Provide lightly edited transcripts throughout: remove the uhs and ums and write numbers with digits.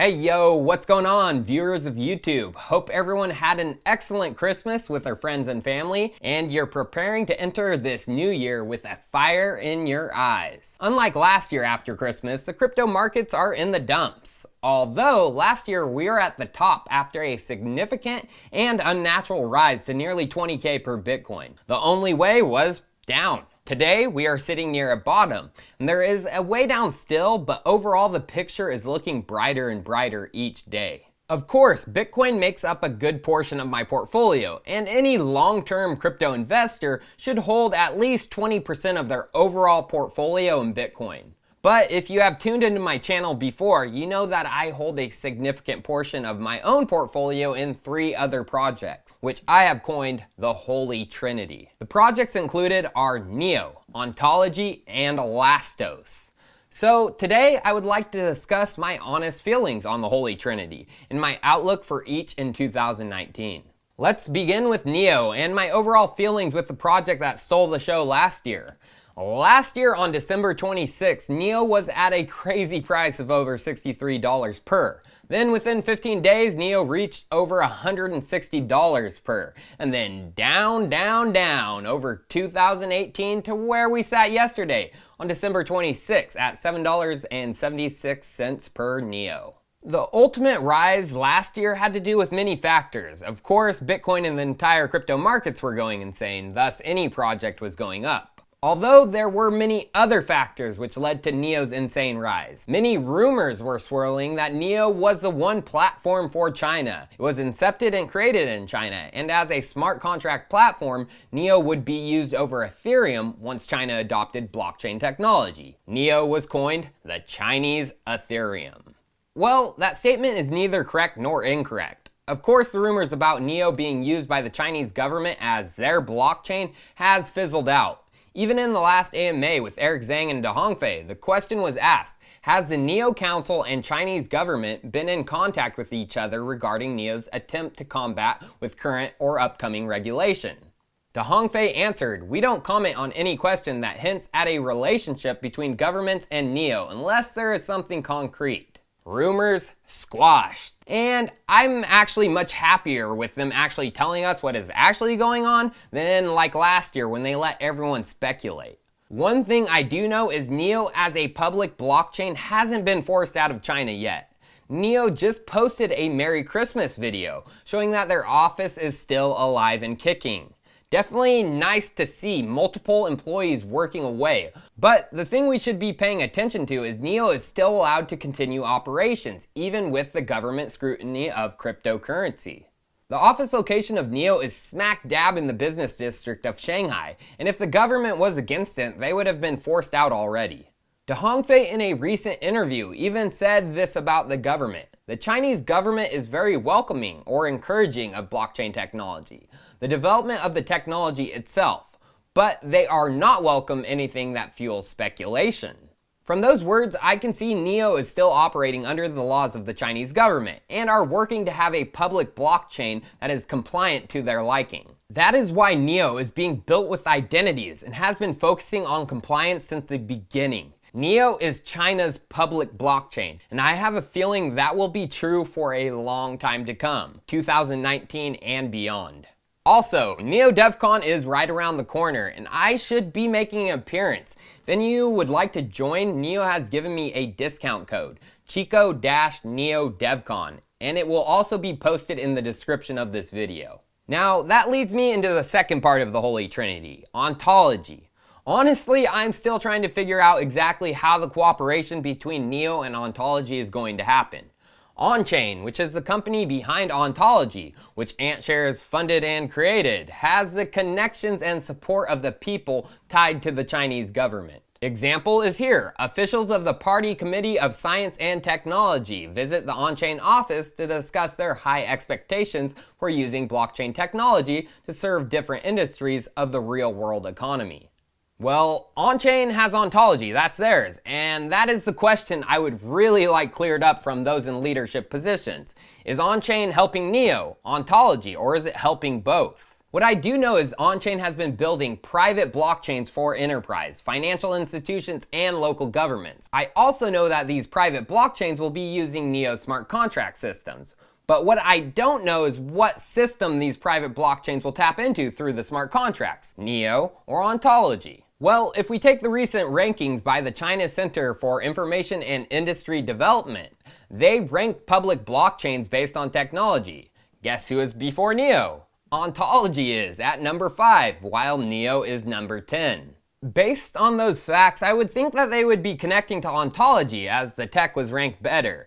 Hey yo, what's going on, viewers of YouTube? Hope everyone had an excellent Christmas with their friends and family, and you're preparing to enter this new year with a fire in your eyes. Unlike last year after Christmas, the crypto markets are in the dumps. Although last year we were at the top after a significant and unnatural rise to nearly 20K per Bitcoin. The only way was down. Today, we are sitting near a bottom, and there is a way down still, but overall the picture is looking brighter and brighter each day. Of course, Bitcoin makes up a good portion of my portfolio, and any long-term crypto investor should hold at least 20% of their overall portfolio in Bitcoin. But if you have tuned into my channel before, you know that I hold a significant portion of my own portfolio in 3 other projects, which I have coined the Holy Trinity. The projects included are NEO, Ontology, and Elastos. So today I would like to discuss my honest feelings on the Holy Trinity and my outlook for each in 2019. Let's begin with NEO and my overall feelings with the project that stole the show last year. Last year on December 26, NEO was at a crazy price of over $63 per. Then within 15 days, NEO reached over $160 per. And then down over 2018 to where we sat yesterday on December 26 at $7.76 per NEO. The ultimate rise last year had to do with many factors. Of course, Bitcoin and the entire crypto markets were going insane, thus any project was going up. Although there were many other factors which led to NEO's insane rise. Many rumors were swirling that NEO was the one platform for China. It was incepted and created in China, and as a smart contract platform, NEO would be used over Ethereum once China adopted blockchain technology. NEO was coined the Chinese Ethereum. Well, that statement is neither correct nor incorrect. Of course, the rumors about NEO being used by the Chinese government as their blockchain has fizzled out. Even in the last AMA with Eric Zhang and Dahongfei, the question was asked, has the NEO Council and Chinese government been in contact with each other regarding NEO's attempt to combat with current or upcoming regulation? Dahongfei answered, we don't comment on any question that hints at a relationship between governments and NEO unless there is something concrete. Rumors squashed. And I'm actually much happier with them actually telling us what is actually going on than like last year when they let everyone speculate. One thing I do know is NEO as a public blockchain hasn't been forced out of China yet. NEO just posted a Merry Christmas video showing that their office is still alive and kicking. Definitely nice to see multiple employees working away, but the thing we should be paying attention to is NEO is still allowed to continue operations, even with the government scrutiny of cryptocurrency. The office location of NEO is smack dab in the business district of Shanghai, and if the government was against it, they would have been forced out already. Dahongfei in a recent interview even said this about the government. The Chinese government is very welcoming or encouraging of blockchain technology, the development of the technology itself, but they are not welcome anything that fuels speculation. From those words, I can see NEO is still operating under the laws of the Chinese government and are working to have a public blockchain that is compliant to their liking. That is why NEO is being built with identities and has been focusing on compliance since the beginning. NEO is China's public blockchain, and I have a feeling that will be true for a long time to come, 2019 and beyond. Also, NEO DevCon is right around the corner, and I should be making an appearance. If any of you would like to join, NEO has given me a discount code, Chico-NEO DevCon, and it will also be posted in the description of this video. Now, that leads me into the second part of the Holy Trinity, Ontology. Honestly, I'm still trying to figure out exactly how the cooperation between NEO and Ontology is going to happen. OnChain, which is the company behind Ontology, which AntShares funded and created, has the connections and support of the people tied to the Chinese government. Example is here. Officials of the Party Committee of Science and Technology visit the OnChain office to discuss their high expectations for using blockchain technology to serve different industries of the real-world economy. Well, OnChain has Ontology, that's theirs, and that is the question I would really like cleared up from those in leadership positions. Is OnChain helping NEO, Ontology, or is it helping both? What I do know is on-chain has been building private blockchains for enterprise, financial institutions, and local governments. I also know that these private blockchains will be using NEO smart contract systems. But what I don't know is what system these private blockchains will tap into through the smart contracts, NEO or Ontology. Well, if we take the recent rankings by the China Center for Information and Industry Development, they rank public blockchains based on technology. Guess who is before NEO? Ontology is at number 5, while NEO is number 10. Based on those facts, I would think that they would be connecting to Ontology as the tech was ranked better.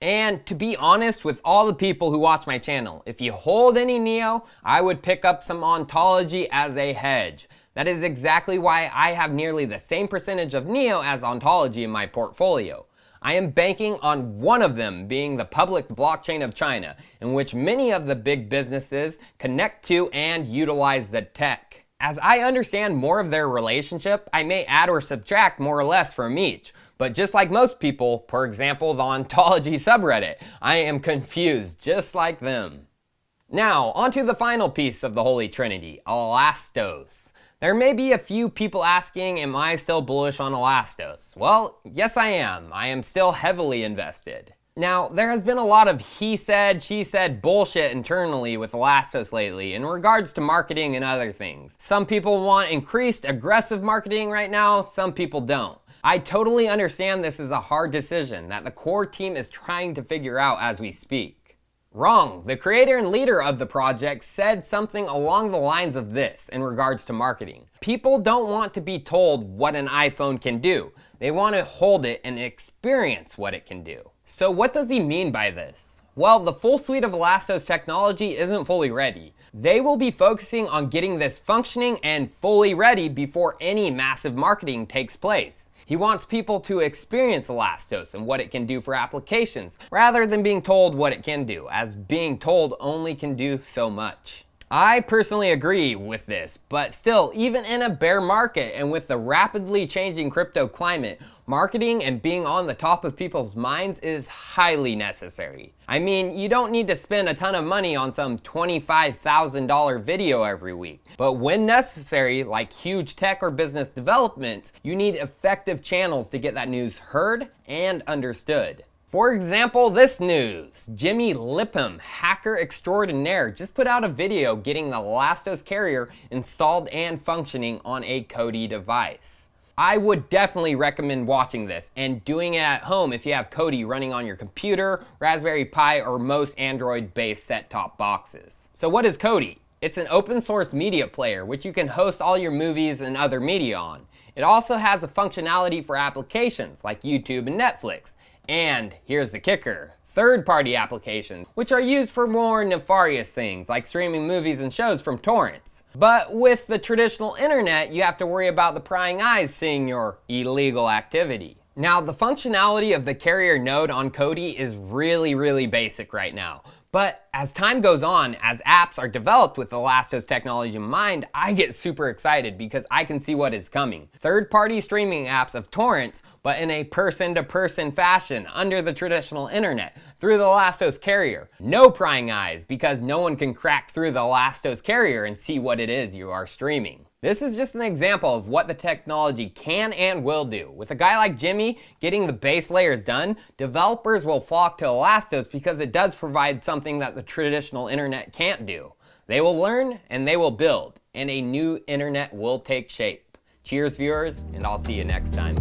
And to be honest with all the people who watch my channel, if you hold any NEO, I would pick up some Ontology as a hedge. That is exactly why I have nearly the same percentage of NEO as Ontology in my portfolio. I am banking on one of them being the public blockchain of China, in which many of the big businesses connect to and utilize the tech. As I understand more of their relationship, I may add or subtract more or less from each. But just like most people, for example the Ontology subreddit, I am confused just like them. Now, onto the final piece of the Holy Trinity, Elastos. There may be a few people asking, am I still bullish on Elastos? Well, yes I am. I am still heavily invested. Now, there has been a lot of he said, she said bullshit internally with Elastos lately in regards to marketing and other things. Some people want increased aggressive marketing right now, some people don't. I totally understand this is a hard decision that the core team is trying to figure out as we speak. Wrong. The creator and leader of the project said something along the lines of this in regards to marketing. People don't want to be told what an iPhone can do. They want to hold it and experience what it can do. So what does he mean by this? Well, the full suite of Elastos technology isn't fully ready. They will be focusing on getting this functioning and fully ready before any massive marketing takes place. He wants people to experience Elastos and what it can do for applications, rather than being told what it can do, as being told only can do so much. I personally agree with this, but still, even in a bear market and with the rapidly changing crypto climate, marketing and being on the top of people's minds is highly necessary. I mean, you don't need to spend a ton of money on some $25,000 video every week, but when necessary, like huge tech or business development, you need effective channels to get that news heard and understood. For example, this news. Jimmy Lipham, hacker extraordinaire, just put out a video getting the Elastos carrier installed and functioning on a Kodi device. I would definitely recommend watching this and doing it at home if you have Kodi running on your computer, Raspberry Pi, or most Android-based set-top boxes. So what is Kodi? It's an open source media player which you can host all your movies and other media on. It also has a functionality for applications like YouTube and Netflix. And here's the kicker, third-party applications, which are used for more nefarious things like streaming movies and shows from torrents. But with the traditional internet, you have to worry about the prying eyes seeing your illegal activity. Now, the functionality of the carrier node on Kodi is really basic right now. But as time goes on, as apps are developed with Elastos technology in mind, I get super excited because I can see what is coming. Third-party streaming apps of torrents, but in a person-to-person fashion under the traditional internet, through the Elastos carrier. No prying eyes, because no one can crack through the Elastos carrier and see what it is you are streaming. This is just an example of what the technology can and will do. With a guy like Jimmy getting the base layers done, developers will flock to Elastos because it does provide something that the traditional internet can't do. They will learn and they will build, and a new internet will take shape. Cheers, viewers, and I'll see you next time.